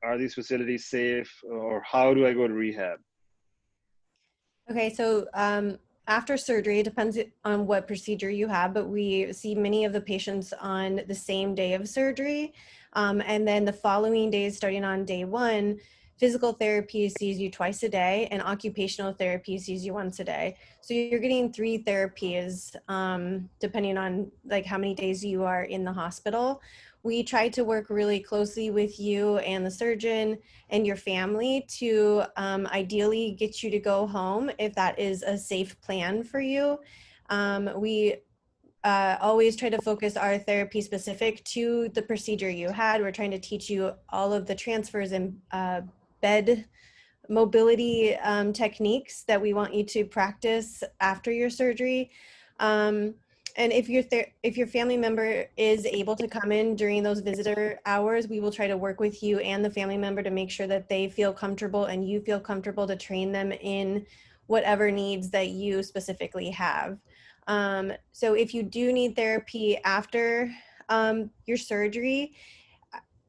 Are these facilities safe, or how do I go to rehab? Okay, so after surgery, it depends on what procedure you have, but we see many of the patients on the same day of surgery. And then the following days, starting on day 1, physical therapy sees you twice a day and occupational therapy sees you once a day. So you're getting 3 therapies depending on like how many days you are in the hospital. We try to work really closely with you and the surgeon and your family to ideally get you to go home if that is a safe plan for you. We always try to focus our therapy specific to the procedure you had. We're trying to teach you all of the transfers and bed mobility techniques that we want you to practice after your surgery. And if your family member is able to come in during those visitor hours, we will try to work with you and the family member to make sure that they feel comfortable and you feel comfortable to train them in whatever needs that you specifically have. So if you do need therapy after your surgery,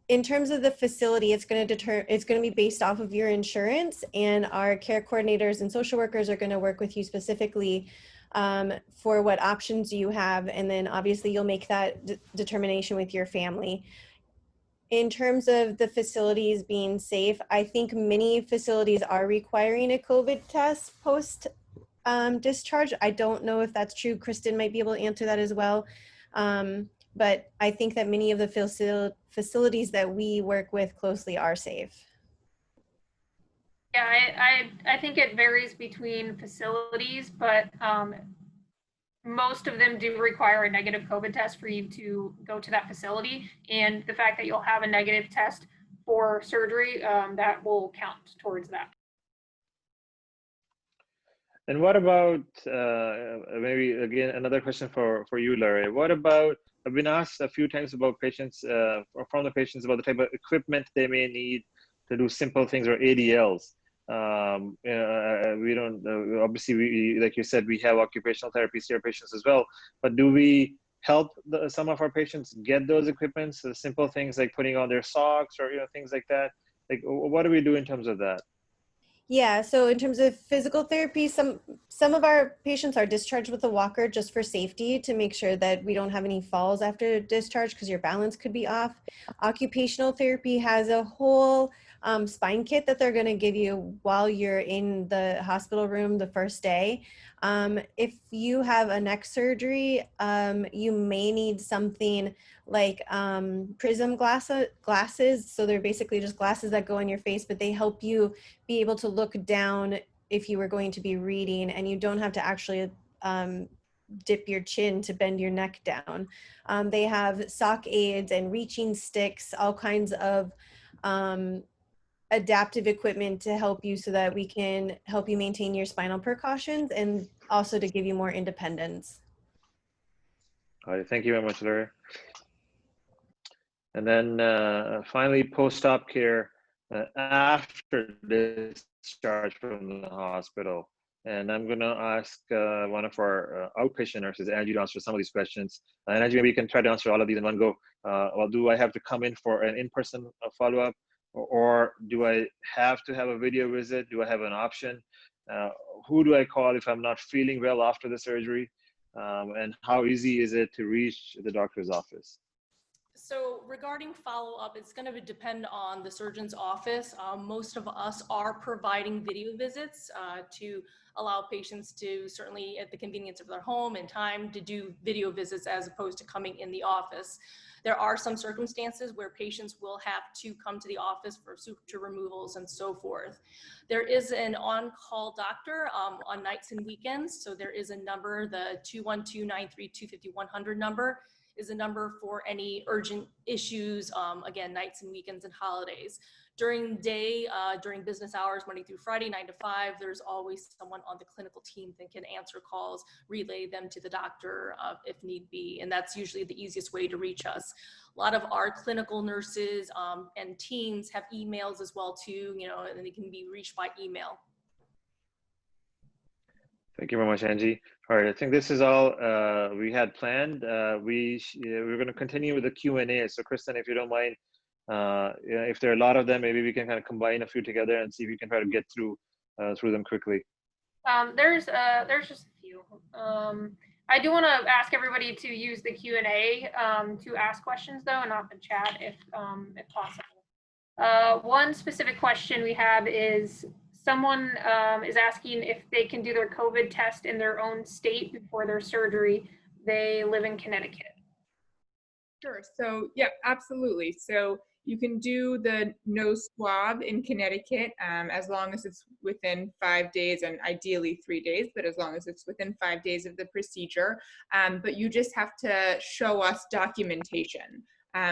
in terms of the facility, it's going to be based off of your insurance, and our care coordinators and social workers are going to work with you specifically for what options you have, and then obviously you'll make that determination with your family. In terms of the facilities being safe, I think many facilities are requiring a COVID test post discharge. I don't know if that's true. Kristen might be able to answer that as well. But I think that many of the facilities that we work with closely are safe. Yeah, I think it varies between facilities, but most of them do require a negative COVID test for you to go to that facility. And the fact that you'll have a negative test for surgery, that will count towards that. And what about, maybe again, another question for you, Larry. What about, I've been asked a few times about patients, from the patients about the type of equipment they may need to do simple things, or ADLs. We don't, obviously, like you said, we have occupational therapy care patients as well, but do we help some of our patients get those equipments, the simple things like putting on their socks or, things like that? Like, what do we do in terms of that? Yeah, so in terms of physical therapy, some of our patients are discharged with a walker just for safety to make sure that we don't have any falls after discharge because your balance could be off. Occupational therapy has a whole spine kit that they're going to give you while you're in the hospital room the first day. If you have a neck surgery, you may need something like prism glasses. So they're basically just glasses that go in your face, but they help you be able to look down if you were going to be reading, and you don't have to actually dip your chin to bend your neck down. They have sock aids and reaching sticks, all kinds of adaptive equipment to help you so that we can help you maintain your spinal precautions and also to give you more independence. All right, thank you very much, Larry. And then finally, post-op care after discharge from the hospital. And I'm going to ask one of our outpatient nurses, Angie, to answer some of these questions. And Angie, maybe you can try to answer all of these in one go. Well, do I have to come in for an in-person follow-up, or do I have to have a video visit? Do I have an option? Who do I call if I'm not feeling well after the surgery? And how easy is it to reach the doctor's office? So regarding follow-up, it's going to depend on the surgeon's office. Most of us are providing video visits to allow patients to, certainly at the convenience of their home and time, to do video visits as opposed to coming in the office. There are some circumstances where patients will have to come to the office for suture removals and so forth. There is an on-call doctor on nights and weekends. So there is a number, the 212-932-5100 number is a number for any urgent issues, again, nights and weekends and holidays. During the day, during business hours, Monday through Friday, 9 to 5, there's always someone on the clinical team that can answer calls, relay them to the doctor if need be, and that's usually the easiest way to reach us. A lot of our clinical nurses and teams have emails as well too, and they can be reached by email. Thank you very much, Angie. All right, I think this is all we had planned. We're going to continue with the Q&A. So Kristen, if you don't mind, if there are a lot of them, maybe we can kind of combine a few together and see if we can try to get through them quickly. There's just a few. I do want to ask everybody to use the Q&A to ask questions though, and not the chat if possible. One specific question we have is someone is asking if they can do their COVID test in their own state before their surgery. They live in Connecticut. Sure. So yeah, absolutely. So you can do the nose swab in Connecticut as long as it's within 5 days, and ideally 3 days, but as long as it's within 5 days of the procedure. But you just have to show us documentation.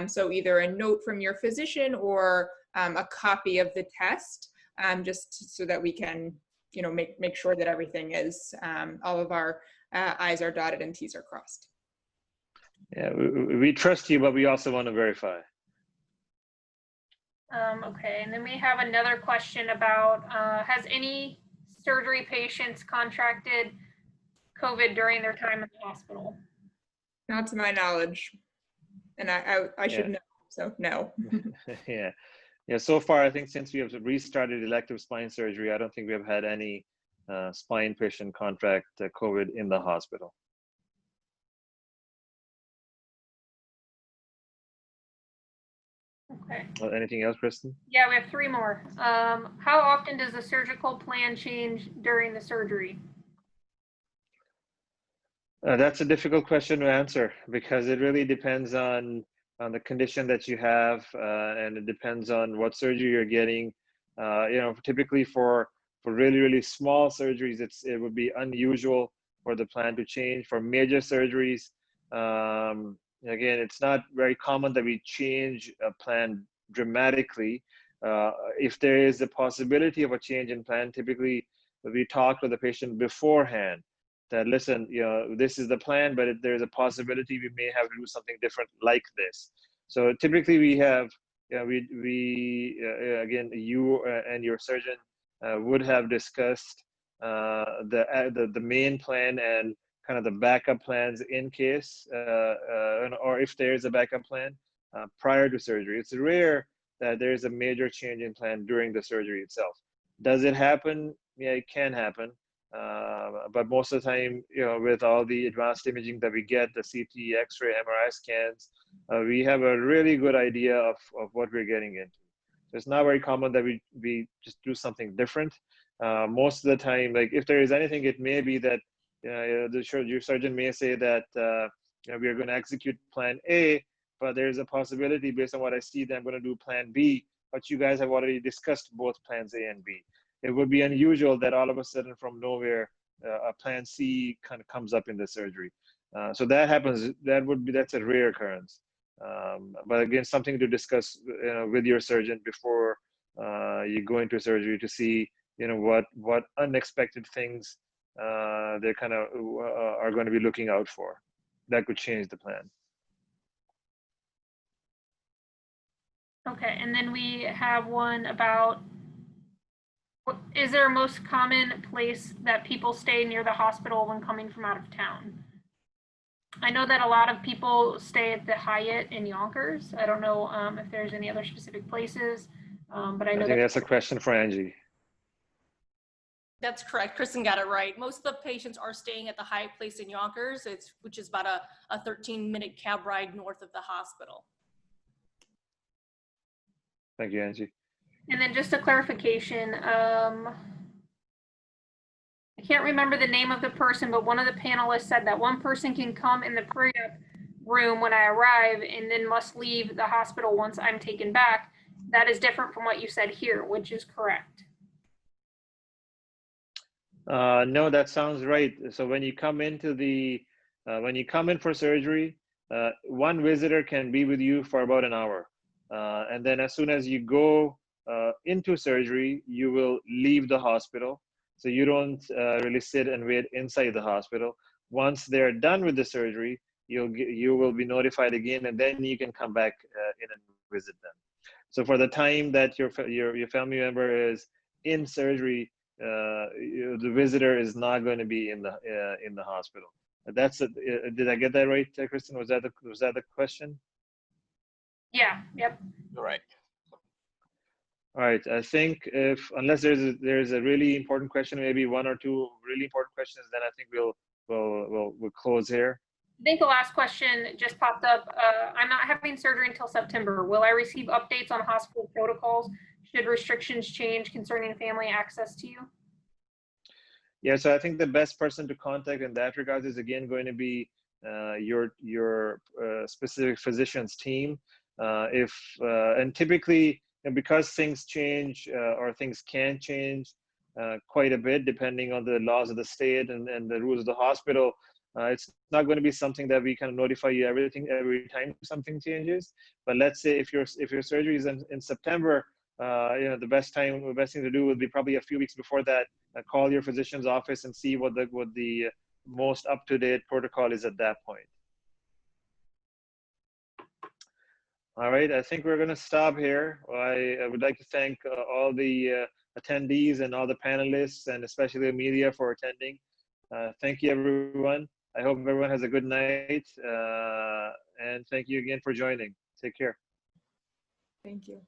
So either a note from your physician or a copy of the test, just so that we can, make sure that everything is, all of our I's are dotted and T's are crossed. Yeah, we trust you, but we also want to verify. Okay, and then we have another question about, has any surgery patients contracted COVID during their time in the hospital? Not to my knowledge, and I should know, so no. Yeah. So far, I think since we have restarted elective spine surgery, I don't think we have had any spine patient contract COVID in the hospital. Okay. Anything else, Kristen? Yeah, we have 3 more. How often does the surgical plan change during the surgery? That's a difficult question to answer because it really depends on the condition that you have, and it depends on what surgery you're getting. Typically for really, really small surgeries, it would be unusual for the plan to change. For major surgeries, again, it's not very common that we change a plan dramatically. If there is a possibility of a change in plan, typically we talk to the patient beforehand that, listen, this is the plan, but if there's a possibility we may have to do something different like this. So typically we have, again, you and your surgeon would have discussed the main plan and kind of the backup plans in case, or if there's a backup plan prior to surgery. It's rare that there's a major change in plan during the surgery itself. Does it happen? Yeah, it can happen. But most of the time, with all the advanced imaging that we get, the CT, X-ray, MRI scans, we have a really good idea of what we're getting into. So it's not very common that we just do something different. Most of the time, like if there is anything, it may be that your surgeon may say that we are going to execute plan A, but there's a possibility based on what I see that I'm going to do plan B, but you guys have already discussed both plans A and B. It would be unusual that all of a sudden from nowhere a plan C kind of comes up in the surgery. So that happens. That's a rare occurrence. But again, something to discuss with your surgeon before you go into surgery to see what unexpected things they kind of are going to be looking out for that could change the plan. Okay, and then we have one about, is there a most common place that people stay near the hospital when coming from out of town? I know that a lot of people stay at the Hyatt in Yonkers. I don't know if there's any other specific places, but I know think that's a question for Angie. That's correct. Kristen got it right. Most of the patients are staying at the Hyatt Place in Yonkers, which is about a 13-minute cab ride north of the hospital. Thank you, Angie. And then just a clarification, I can't remember the name of the person, but one of the panelists said that one person can come in the pre-op room when I arrive and then must leave the hospital once I'm taken back. That is different from what you said here, which is correct. No, that sounds right. So when you come into when you come in for surgery, one visitor can be with you for about an hour. And then as soon as you go into surgery, you will leave the hospital. So you don't really sit and wait inside the hospital. Once they're done with the surgery, you will be notified again, and then you can come back in and visit them. So for the time that your family member is in surgery, the visitor is not going to be in the hospital. That's it. Did I get that right, Kristen? Was that the question? Yeah. Yep. You're right. All right. I think unless there's a really important question, maybe one or two really important questions, then I think we'll close here. I think the last question just popped up. I'm not having surgery until September. Will I receive updates on hospital protocols should restrictions change concerning family access to you? Yeah, so I think the best person to contact in that regard is again going to be your specific physician's team. And typically, because things change or things can change quite a bit depending on the laws of the state and the rules of the hospital, it's not going to be something that we kind of notify you every time something changes. But let's say if your surgery is in September, the best thing to do would be probably a few weeks before that. Call your physician's office and see what the most up-to-date protocol is at that point. All right, I think we're going to stop here. I would like to thank all the attendees and all the panelists, and especially the media for attending. Thank you, everyone. I hope everyone has a good night, and thank you again for joining. Take care. Thank you.